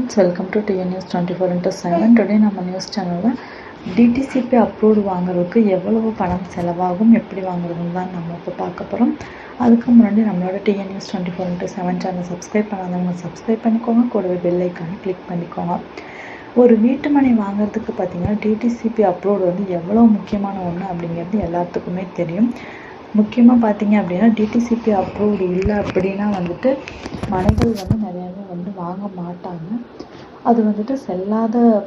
friends, welcome to TN News 24/7. Today நம்ம news சேனலில் DTCP approved வாங்குறதுக்கு எவ்வளவு பணம் செலவாகும், எப்படி வாங்குறதுன்னு தான் நம்ம இப்போ பார்க்க போகிறோம். அதுக்கு முன்னாடி நம்மளோட TN News 24/7 சேனல் சப்ஸ்கிரைப் பண்ணாதவங்க சப்ஸ்கிரைப் பண்ணிக்கோங்க, கூடவே பெல் ஐக்கானை கிளிக் பண்ணிக்கோங்க. ஒரு வீட்டு மனை வாங்குறதுக்கு பார்த்தீங்கன்னா டிடிசிபி அப்ரூவ்டு வந்து எவ்வளோ முக்கியமான ஒன்று அப்படிங்கிறது எல்லாத்துக்குமே தெரியும். முக்கியமாக பார்த்தீங்க அப்படின்னா டிடிசிபி அப்ரூவ்டு இல்லை அப்படின்னா வந்துட்டு மனைகள் வந்து நிறையாவே வந்து வாங்க மாட்டாங்க. அது வந்துட்டு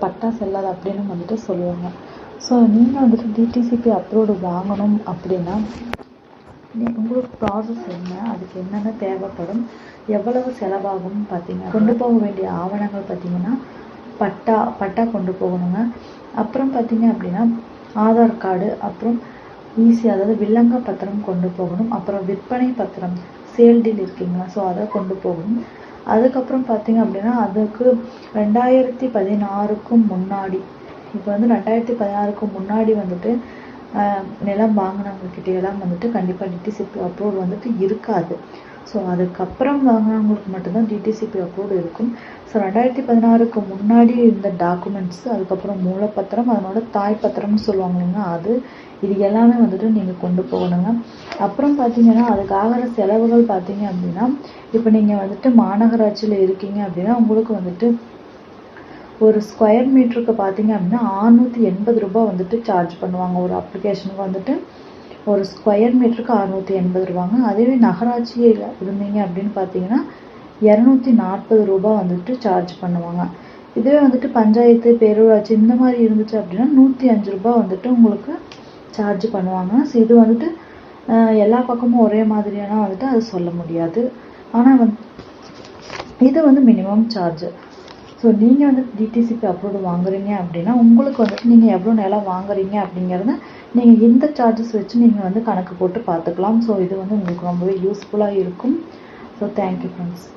பட்டா செல்லாத அப்படின்னு வந்துட்டு சொல்லுவாங்க. ஸோ நீங்கள் வந்துட்டு டிடிசிபி அப்ரூவ்டு வாங்கணும் அப்படின்னா உங்களுக்கு ப்ராசஸ் என்ன, அதுக்கு என்னென்ன தேவைப்படும், எவ்வளவு செலவாகும் பார்த்தீங்க. கொண்டு போக வேண்டிய ஆவணங்கள் பார்த்தீங்கன்னா பட்டா கொண்டு போகணுங்க. அப்புறம் பார்த்தீங்க அப்படின்னா ஆதார் கார்டு, அப்புறம் அதாவது வில்லங்க பத்திரம் கொண்டு போகணும். அப்புறம் விற்பனை பத்திரம், சேல் டீல் இருக்கீங்களா, ஸோ அதை கொண்டு போகணும். அதுக்கப்புறம் பார்த்தீங்க அப்படின்னா அதுக்கு 2016க்கு முன்னாடி, இப்போ வந்து 2016க்கு முன்னாடி வந்துட்டு நிலம் வாங்கினவங்கக்கிட்டையெல்லாம் வந்துட்டு கண்டிப்பாக டிடிசிபி அப்ரூவல் வந்துட்டு இருக்காது. ஸோ அதுக்கப்புறம் வாங்கினவங்களுக்கு மட்டும்தான் டிடிசிபி அப்ரூவ்டு இருக்கும். ஸோ 2016க்கு முன்னாடி இந்த டாக்குமெண்ட்ஸு, அதுக்கப்புறம் மூலப்பத்திரம், அதனோட தாய் பத்திரம்னு சொல்லுவாங்க இல்லைங்களா, இது எல்லாமே வந்துட்டு நீங்கள் கொண்டு போகணுங்க. அப்புறம் பார்த்தீங்கன்னா அதுக்கு ஆகிற செலவுகள் பார்த்தீங்க அப்படின்னா, இப்போ நீங்கள் வந்துட்டு மாநகராட்சியில் இருக்கீங்க அப்படின்னா உங்களுக்கு வந்துட்டு ஒரு ஸ்கொயர் மீட்டருக்கு பார்த்தீங்க அப்படின்னா 680 ரூபாய் வந்துட்டு சார்ஜ் பண்ணுவாங்க. ஒரு அப்ளிகேஷனுக்கு வந்துட்டு ஒரு ஸ்கொயர் மீட்டருக்கு 680 ரூபாங்க. அதுவே நகராட்சியில் இருந்தீங்க அப்படின்னு பார்த்தீங்கன்னா 240 ரூபாய் வந்துட்டு சார்ஜ் பண்ணுவாங்க. இதுவே வந்துட்டு பஞ்சாயத்து, பேரூராட்சி இந்த மாதிரி இருந்துச்சு அப்படின்னா 105 ரூபாய் வந்துட்டு உங்களுக்கு சார்ஜ் பண்ணுவாங்க. ஸோ இது வந்துட்டு எல்லா பக்கமும் ஒரே மாதிரியான வந்துட்டு அது சொல்ல முடியாது. ஆனால் இது வந்து மினிமம் சார்ஜ். ஸோ நீங்கள் வந்து டிடிசிபி அப்ரூவ்டு வாங்குறீங்க அப்படின்னா உங்களுக்கு வந்துட்டு நீங்கள் எவ்வளோ நிலம் வாங்குறீங்க அப்படிங்கிறத நீங்கள் இந்த சார்ஜஸ் வச்சு நீங்கள் வந்து கணக்கு போட்டு பார்த்துக்கலாம். ஸோ இது வந்து உங்களுக்கு ரொம்பவே யூஸ்ஃபுல்லாக இருக்கும். So thank you friends.